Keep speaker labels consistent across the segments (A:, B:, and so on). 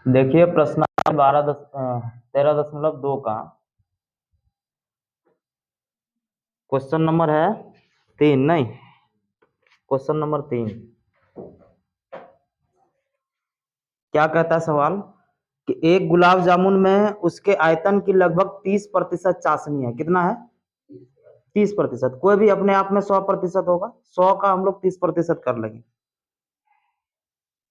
A: देखिए प्रश्न 13.2 का क्वेश्चन नंबर है 3, नहीं क्वेश्चन नंबर 3। क्या कहता है सवाल कि एक गुलाब जामुन में उसके आयतन की लगभग 30% चाशनी है। कितना है? 30%। कोई भी अपने आप में 100% होगा, 100 का हम लोग 30% कर लेंगे।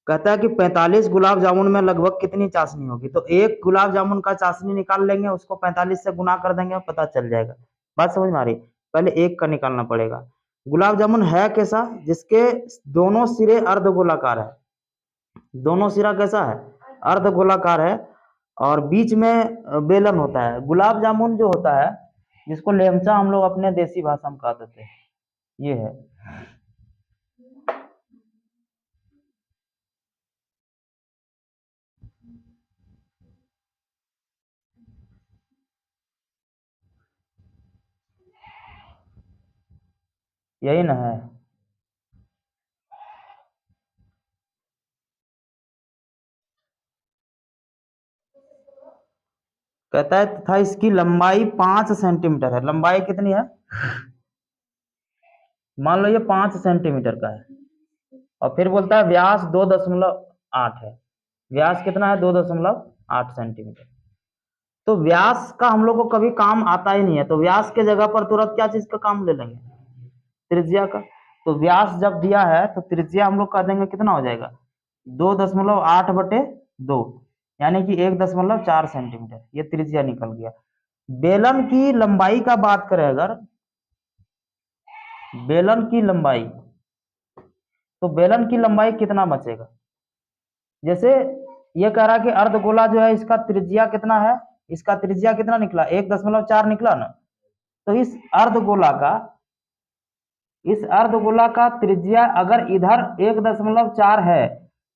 A: कहता है कि 45 गुलाब जामुन में लगभग कितनी चाशनी होगी। तो एक गुलाब जामुन का चाशनी निकाल लेंगे, उसको 45 से गुना कर देंगे, पता चल जाएगा। बात समझ में आ रही? पहले एक का निकालना पड़ेगा। गुलाब जामुन है कैसा? जिसके दोनों सिरे अर्धगोलाकार है। दोनों सिरा कैसा है? अर्धगोलाकार है और बीच में बेलन होता है। गुलाब जामुन जो होता है, जिसको लेमचा हम लोग अपने देसी भाषा में कह देते हैं, ये है। यही ना है। कहता है तथा इसकी लंबाई 5 सेंटीमीटर है। लंबाई कितनी है? मान लो ये 5 सेंटीमीटर का है। और फिर बोलता है व्यास 2.8 है। व्यास कितना है? 2.8 सेंटीमीटर। तो व्यास का हम लोग को कभी काम आता ही नहीं है, तो व्यास के जगह पर तुरंत क्या चीज का काम ले लेंगे? त्रिज्या का। तो व्यास जब दिया है तो त्रिज्या हम लोग कह देंगे कितना हो जाएगा? 2.8/2, यानी कि 1.4 सेंटीमीटर। ये त्रिज्या निकल गया। बेलन की लंबाई का बात करें अगर, बेलन की लंबाई, तो बेलन की लंबाई कितना बचेगा? जैसे ये कह रहा कि अर्धगोला जो है इसका त्रिज्या कितना है? इसका त्रिज्या कितना निकला? 1.4 निकला ना। तो इस अर्धगोला का त्रिज्या अगर इधर 1.4 है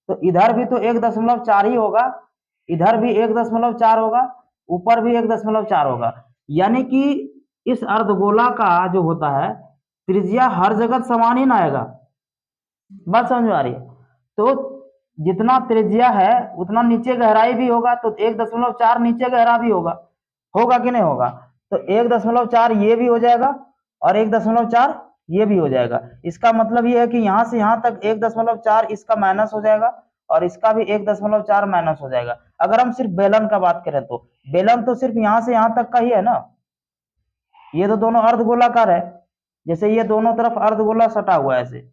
A: तो इधर भी तो 1.4 ही होगा, इधर भी 1.4 होगा, ऊपर भी 1.4 होगा। यानी कि इस अर्धगोला का जो होता है त्रिज्या हर जगह समान ही ना आएगा। बात समझ में आ रही है? तो जितना त्रिज्या है उतना नीचे गहराई भी होगा, तो 1.4 नीचे गहरा भी होगा। होगा कि नहीं होगा? तो 1.4 ये भी हो जाएगा और 1.4 ये भी हो जाएगा। इसका मतलब ये है कि यहां से यहां तक 1.4 इसका माइनस हो जाएगा और इसका भी 1.4 माइनस हो जाएगा। अगर हम सिर्फ बेलन का बात करें तो बेलन तो सिर्फ यहां से यहां तक का ही है ना। ये तो दोनों अर्धगोलाकार है, जैसे ये दोनों तरफ अर्धगोला सटा हुआ है ऐसे।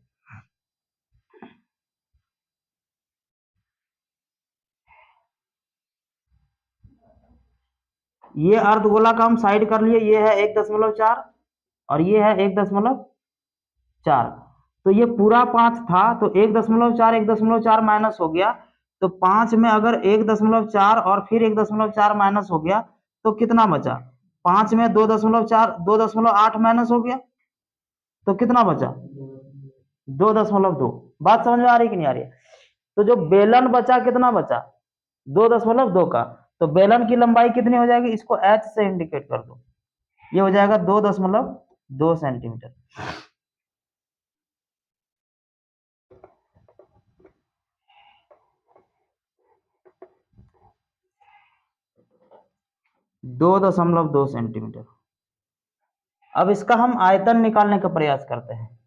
A: ये अर्धगोला का हम साइड कर लिए, ये है 1.4 और ये है 1.4। तो ये पूरा 5 था, तो 1.4 माइनस हो गया। तो 5 में अगर 1.4 और फिर 1.4 माइनस हो गया तो कितना बचा? 5 में 2.8 माइनस हो गया तो कितना बचा? 2.2। बात समझ में आ रही कि नहीं आ रही है? तो जो बेलन बचा कितना बचा? 2.2 का। तो बेलन की लंबाई कितनी हो जाएगी? इसको एच से इंडिकेट कर दो। ये हो जाएगा 2.2 सेंटीमीटर। दो दशमलव दो सेंटीमीटर। अब इसका हम आयतन निकालने का प्रयास करते हैं।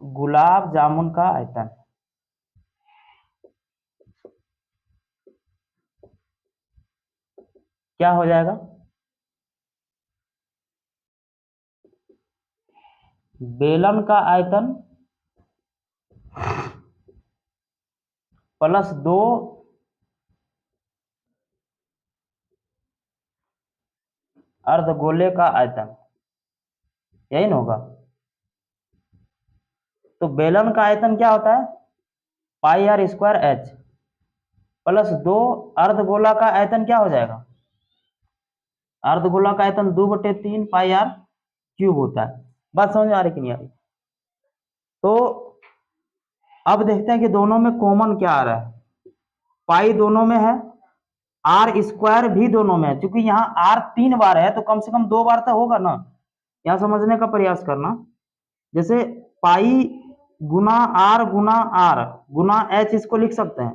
A: गुलाब जामुन का आयतन क्या हो जाएगा? बेलन का आयतन +2 अर्धगोले का आयतन, यही ना होगा? तो बेलन का आयतन क्या होता है? πr² h +2 अर्धगोला का आयतन क्या हो जाएगा? अर्धगोला का आयतन 2/3 πr³ होता है। बात समझ में आ रही कि नहीं आ रही? तो अब देखते हैं कि दोनों में कॉमन क्या आ रहा है। पाई दोनों में है आर स्क्वायर भी दोनों में है, क्योंकि यहाँ आर 3 बार है तो कम से कम 2 बार तो होगा ना। यहाँ समझने का प्रयास करना, जैसे पाई गुना आर गुना एच, इसको लिख सकते हैं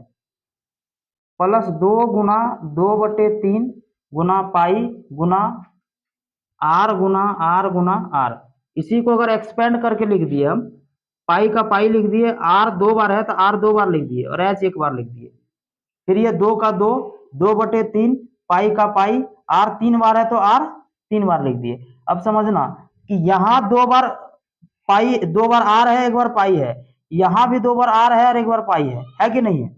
A: plus 2 Guna 2/3 Guna pi Guna Guna are. इसी को अगर एक्सपेंड करके लिख दिए हम, पाई का पाई लिख दिए, आर 2 बार है तो आर 2 बार लिख दिए और एच 1 बार लिख दिए। फिर ये 2 का 2, 2/3 पाई का पाई, आर 3 बार है तो आर 3 बार लिख दिए। अब समझना कि यहाँ 2 बार पाई, 2 बार आर है, 1 बार पाई है, यहाँ भी 2 बार आर है और 1 बार पाई है कि नहीं है?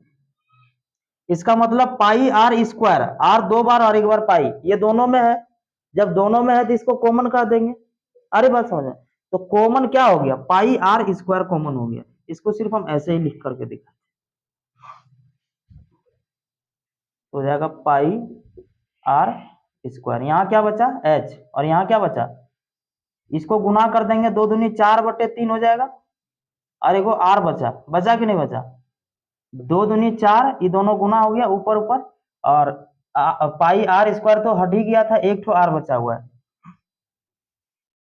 A: इसका मतलब पाई आर स्क्वायर, आर 2 बार और 1 बार पाई, ये दोनों में है। जब दोनों में है तो इसको कॉमन कर देंगे। अरे बात समझ, तो कॉमन क्या हो गया, पाई आर स्क्वायर कॉमन हो गया। इसको सिर्फ हम ऐसे ही लिख करके दिखा, तो हो जाएगा पाई आर स्क्वायर। यहाँ क्या बचा एच, और यहाँ क्या बचा, इसको गुना कर देंगे, 2 दूनी 4/3 हो जाएगा, और एगो आर बचा, बचा कि नहीं बचा, 2 दूनी 4, ये दोनों गुना हो गया ऊपर ऊपर, और पाई आर स्क्वायर तो हट ही गया था, एक तो आर बचा हुआ है।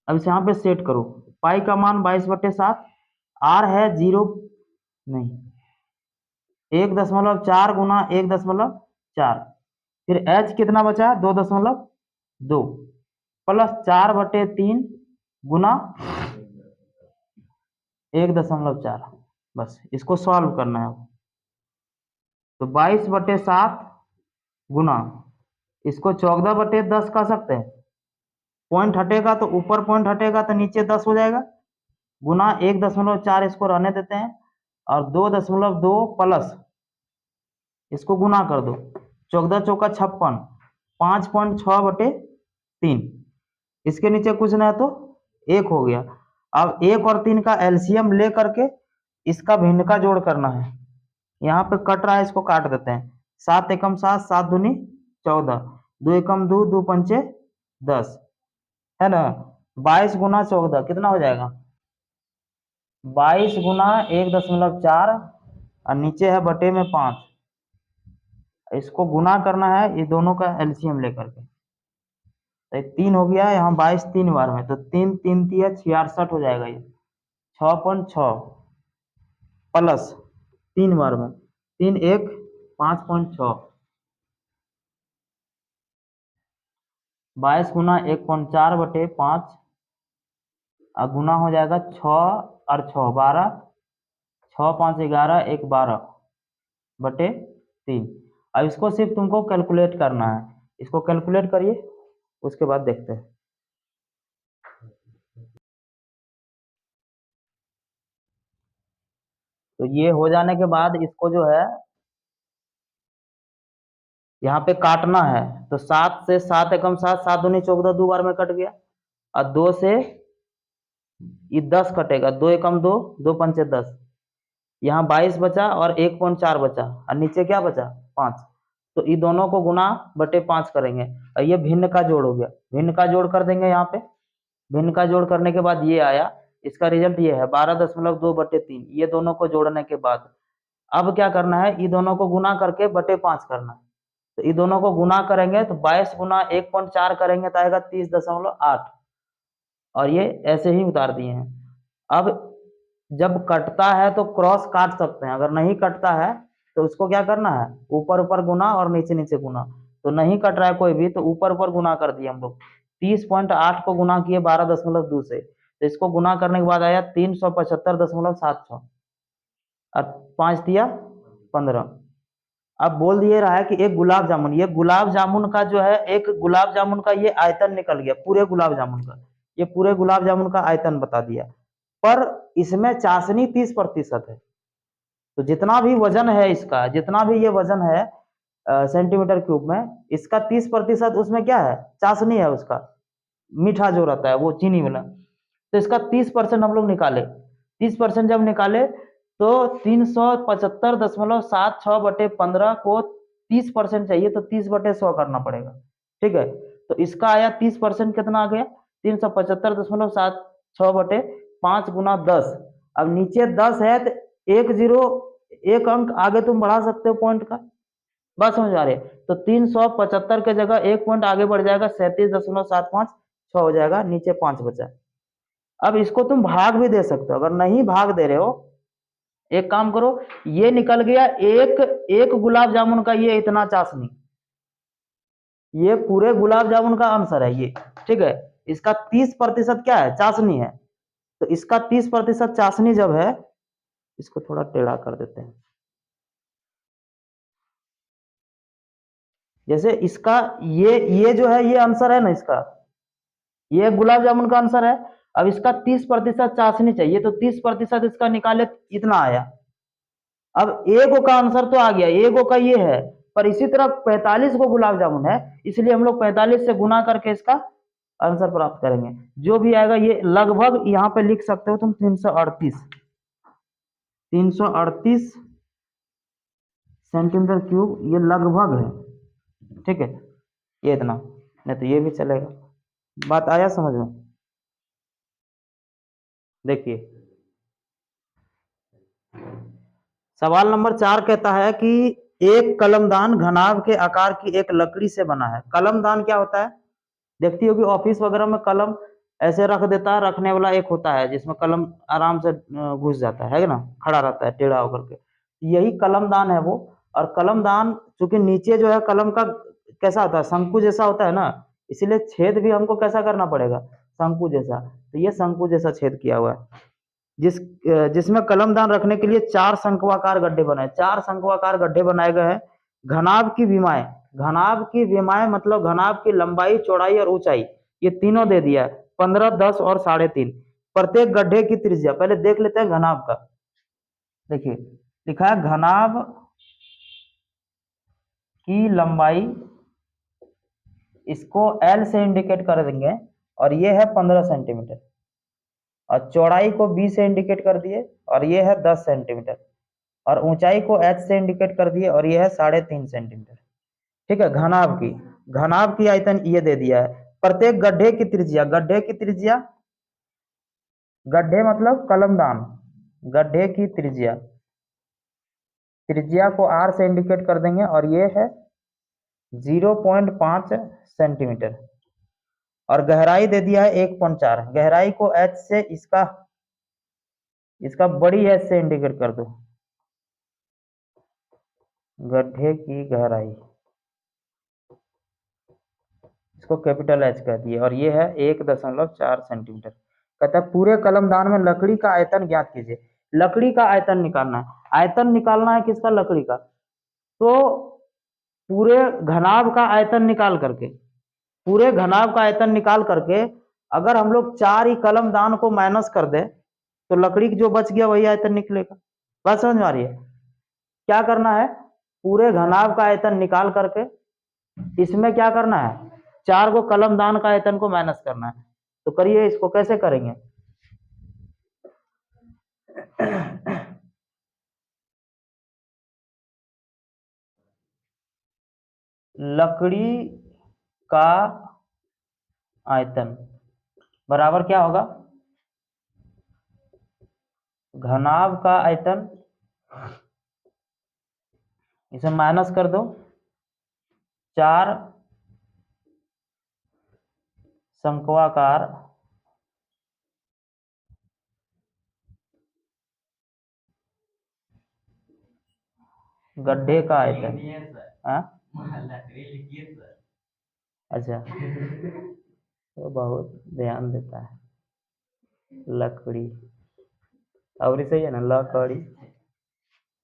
A: अब इसे यहाँ पे सेट करो, पाई का मान 22/7, आर है 0 नहीं 1.4 गुना 1.4, फिर एच कितना बचा 2.2 प्लस 4/3 गुना 1.4। बस इसको सॉल्व करना है। तो 22/7 गुना, इसको 14/10 कह सकते हैं, पॉइंट हटेगा तो ऊपर, पॉइंट हटेगा तो नीचे 10 हो जाएगा, गुना 1.4, इसको रहने देते हैं, और 2.2 प्लस, इसको गुना कर दो, 14 चौका 56, 5.6/3, इसके नीचे कुछ नहीं तो 1 हो गया। अब 1 और 3 का एलसीएम ले करके इसका भिन्न का जोड़ करना है। यहाँ पे कट रहा है, इसको काट देते हैं, 7 एकम 7, 7 दूनी 14, 2 एकम 2, 2 पंचे 10, है ना। 22 गुना 14 कितना हो जाएगा, 22 गुना 1.4, और नीचे है बटे में 5, इसको गुना करना है ये दोनों का एलसीएम लेकर के, तो 3 हो गया, यहाँ 22 3 बार में, तो 3 3 तिया 66 हो जाएगा, ये 6.6 प्लस 3 बार में 3 1 5.6, 22 गुना 1.4/5, और गुना हो जाएगा 6 और 6 12, 6 5 11, 1 12/3। अब इसको सिर्फ तुमको कैलकुलेट करना है, इसको कैलकुलेट करिए, उसके बाद देखते हैं। तो ये हो जाने के बाद इसको जो है यहाँ पे काटना है, तो 7 से 7 एकम 7, 7 दूनी 14, 2 बार में कट गया, और 2 से ये 10 कटेगा, 2 एकम 2, 2 पंचे 10, यहाँ 22 बचा और 1.4 बचा, और नीचे क्या बचा 5, तो ये दोनों को गुना बटे 5 करेंगे, और ये भिन्न का जोड़ हो गया, भिन्न का जोड़ कर देंगे यहाँ पे। भिन्न का जोड़ करने के बाद ये आया, इसका रिजल्ट ये है 12.2/3, ये दोनों को जोड़ने के बाद अब क्या करना है, ये दोनों को गुना करके बटे 5 करना है। तो ये दोनों को गुना करेंगे तो 22 गुना 1.4 करेंगे तो आएगा 30.8, और ये ऐसे ही उतार दिए हैं। अब जब कटता है तो क्रॉस काट सकते हैं, अगर नहीं कटता है तो उसको क्या करना है, ऊपर ऊपर गुना और नीचे नीचे गुना। तो नहीं कट रहा है कोई भी, तो ऊपर ऊपर गुना कर दिए हम लोग, 30.8 को गुना किए 12.2 से, तो इसको गुना करने के बाद आया 375.76, और 5 दिया 15। अब बोल दिए रहा है कि एक गुलाब जामुन, ये गुलाब जामुन का जो है, एक गुलाब जामुन का ये आयतन निकल गया, पूरे गुलाब जामुन का, ये पूरे गुलाब जामुन का आयतन बता दिया, पर इसमें चाशनी 30% है। तो जितना भी वजन है इसका, जितना भी ये वजन है सेंटीमीटर क्यूब में, इसका 30% उसमें क्या है, चाशनी है, उसका मीठा जो रहता है वो चीनी वाला। तो इसका 30% हम लोग निकाले, 30% जब निकाले तो 375.76/15 को 30% चाहिए, तो 30/100 करना पड़ेगा, ठीक है। तो इसका आया 30% कितना आ गया, 375.76/5 गुना 10। अब नीचे 10 है तो 1 0 1 अंक आगे तुम बढ़ा सकते हो पॉइंट का, बात समझ आ रही है? तो 375 के जगह 1 पॉइंट आगे बढ़ जाएगा, 37.75 हो जाएगा, नीचे 5 बचा। अब इसको तुम भाग भी दे सकते हो, अगर नहीं भाग दे रहे हो, एक काम करो, ये निकल गया एक एक गुलाब जामुन का ये इतना चाशनी, ये पूरे गुलाब जामुन का आंसर है ये, ठीक है। इसका 30% क्या है? चाशनी है। तो इसका 30% चाशनी जब है, इसको थोड़ा टेढ़ा कर देते हैं, जैसे इसका ये जो है ये आंसर है ना इसका, ये गुलाब जामुन का आंसर है। अब इसका 30% चाशनी चाहिए, तो 30% इसका निकाले, इतना आया। अब ए गो का आंसर तो आ गया, ए गो का ये है, पर इसी तरह 45 गो गुलाब जामुन है, इसलिए हम लोग 45 से गुना करके इसका आंसर प्राप्त करेंगे। जो भी आएगा ये लगभग यहाँ पे लिख सकते हो तुम 338 सेंटीमीटर क्यूब, ये लगभग है, ठीक है, ये इतना, नहीं तो ये भी चलेगा। बात आया समझ में? देखिए सवाल नंबर 4 कहता है कि एक कलमदान घनाभ के आकार की एक लकड़ी से बना है। कलमदान क्या होता है? देखती होगी ऑफिस वगैरह में कलम ऐसे रख देता है, रखने वाला एक होता है जिसमें कलम आराम से घुस जाता है ना, खड़ा रहता है टेढ़ा होकर के, यही कलमदान है वो। और कलमदान चूंकि नीचे जो है कलम का कैसा होता है? शंकु जैसा होता है ना, इसलिए छेद भी हमको कैसा करना पड़ेगा? शंकु जैसा। तो ये शंकु जैसा छेद किया हुआ है, जिसमें कलमदान रखने के लिए 4 शंक्वाकार गड्ढे बनाए, 4 शंक्वाकार गड्ढे बनाए गए हैं। घनाभ की विमाएं, घनाभ की विमाएं मतलब घनाभ की लंबाई, चौड़ाई और ऊंचाई, ये तीनों दे दिया है, 15, 10 और 3.5। प्रत्येक गड्ढे की त्रिज्या पहले देख लेते हैं घनाभ का। देखिए लिखा है घनाभ की लंबाई, इसको एल से इंडिकेट कर देंगे, और ये है 15 सेंटीमीटर, और चौड़ाई को बी से इंडिकेट कर दिए, और ये है 10 सेंटीमीटर, और ऊंचाई को एच से इंडिकेट कर दिए, और ये है 3.5 सेंटीमीटर, ठीक है। घनाभ की आयतन ये दे दिया है। प्रत्येक गड्ढे की त्रिज्या, गड्ढे की त्रिज्या, गड्ढे मतलब कलमदान, गड्ढे की त्रिज्या, त्रिज्या को आर से इंडिकेट कर देंगे, और ये है 0.5 सेंटीमीटर, और गहराई दे दिया है 1.4। गहराई को एच से इसका बड़ी एच से इंडिकेट कर दो, गड्ढे की गहराई, इसको कैपिटल एच कह दिए, और ये है 1.4 सेंटीमीटर। कहता है पूरे कलमदान में लकड़ी का आयतन ज्ञात कीजिए। लकड़ी का आयतन निकालना है, आयतन निकालना है किसका? लकड़ी का। तो पूरे घनाभ का आयतन निकाल करके, पूरे घनाभ का आयतन निकाल करके अगर हम लोग 4 ही कलमदान को माइनस कर दे, तो लकड़ी जो बच गया वही आयतन निकलेगा। बात समझ में आ रही है? क्या करना है? पूरे घनाभ का आयतन निकाल करके इसमें क्या करना है? 4 को कलमदान का आयतन को माइनस करना है। तो करिए, इसको कैसे करेंगे? लकड़ी का आयतन बराबर क्या होगा? घनाभ का आयतन, इसे माइनस कर दो, 4 शंक्वाकार गड्ढे का आयतन। अच्छा, तो बहुत ध्यान देता है। लकड़ी और ही सही है ना, लकड़ी,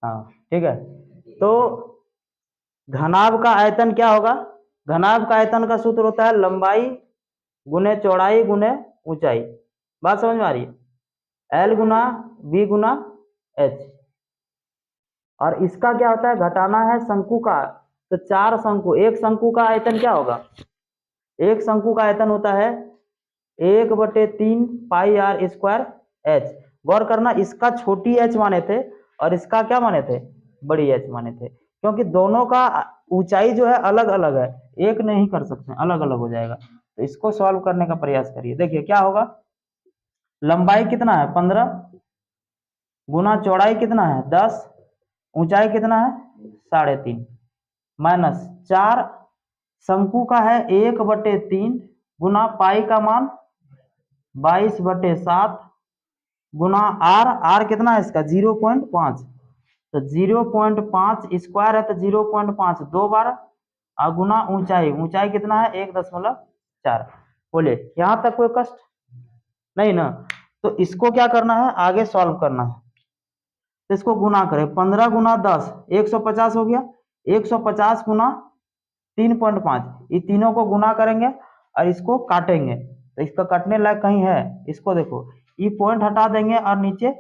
A: हाँ ठीक है। तो घनाभ का आयतन क्या होगा? घनाभ का आयतन का सूत्र होता है लंबाई गुने चौड़ाई गुने ऊंचाई। बात समझ में आ रही है? एल गुना बी गुना एच। और इसका क्या होता है? घटाना है शंकु का, तो 4 शंकु, एक शंकु का आयतन क्या होगा? एक शंकु का आयतन होता है 1/3 पाई आर स्क्वायर एच। गौर करना, इसका छोटी एच माने थे और इसका क्या माने थे? बड़ी एच माने थे, क्योंकि दोनों का ऊंचाई जो है अलग अलग है, एक नहीं कर सकते, अलग अलग हो जाएगा। तो इसको सॉल्व करने का प्रयास करिए। देखिए क्या होगा, लंबाई कितना है? 15 गुना चौड़ाई कितना है? 10, ऊंचाई कितना है? 3.5। माइनस 4 शंकु का है 1/3 गुना पाई का मान 22/7 गुना आर कितना है इसका 0.5, तो 0.5 स्क्वायर है तो 0.5 दो बार और गुना ऊंचाई कितना है 1.4। बोले यहाँ तक कोई कष्ट नहीं ना। तो इसको क्या करना है आगे सॉल्व करना है, तो इसको गुना करें 15 गुना 10 150 हो गया, 150 गुना 3.5 ये तीनों को गुना करेंगे और इसको काटेंगे, तो इसका कटने लायक कहीं है इसको देखो, ये पॉइंट हटा देंगे और नीचे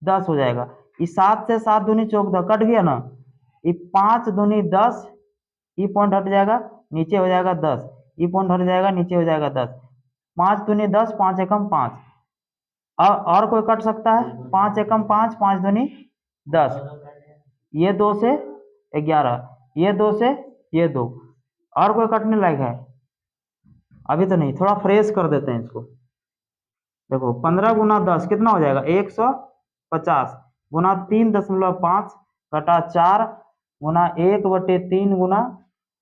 A: 10 हो जाएगा, ये 7 से 7 दूनी 14 कट गया ना, ये 5 दूनी 10, ये पॉइंट हट जाएगा नीचे हो जाएगा 10, ये पॉइंट हट जाएगा नीचे हो जाएगा 10, 5 दूनी 10 5 एकम 5, और कोई कट सकता है 5 एकम 5 5 दूनी 10, ये 2 से 11, ये 2 से ये 2, और कोई कटने लायक है अभी तो नहीं, थोड़ा फ्रेश कर देते हैं इसको। देखो 15 गुना 10 कितना हो जाएगा 150 गुना 3.5 घटा 4 गुना 1/3 गुना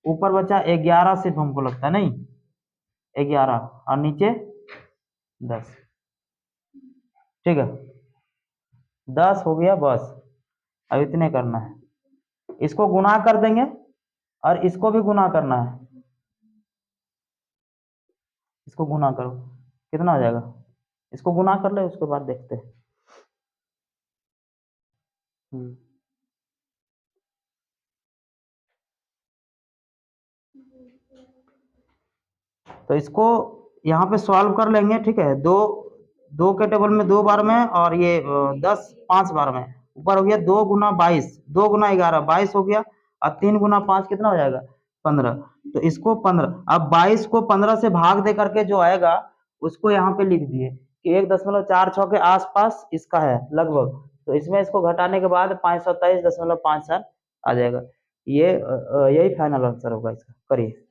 A: ऊपर बचा 11, सिर्फ हमको लगता है नहीं 11 और नीचे 10, ठीक है 10 हो गया बस। अब इतने करना है, इसको गुना कर देंगे और इसको भी गुना करना है, इसको गुना करो कितना हो जाएगा, इसको गुना कर ले उसके बाद देखते हैं। तो इसको यहाँ पे सॉल्व कर लेंगे, ठीक है, दो के टेबल में 2 बार में और ये 10 5 बार में, ऊपर हो गया 2 गुना 22 2 गुना 11 22 हो गया और 3 गुना 5 कितना हो जाएगा 15, तो इसको 15, अब 22 को 15 से भाग दे करके जो आएगा उसको यहाँ पे लिख दिए कि 1.46 के आसपास इसका है लगभग, तो इसमें इसको घटाने के बाद 527.57 आ जाएगा, ये यही फाइनल आंसर होगा इसका, करिए।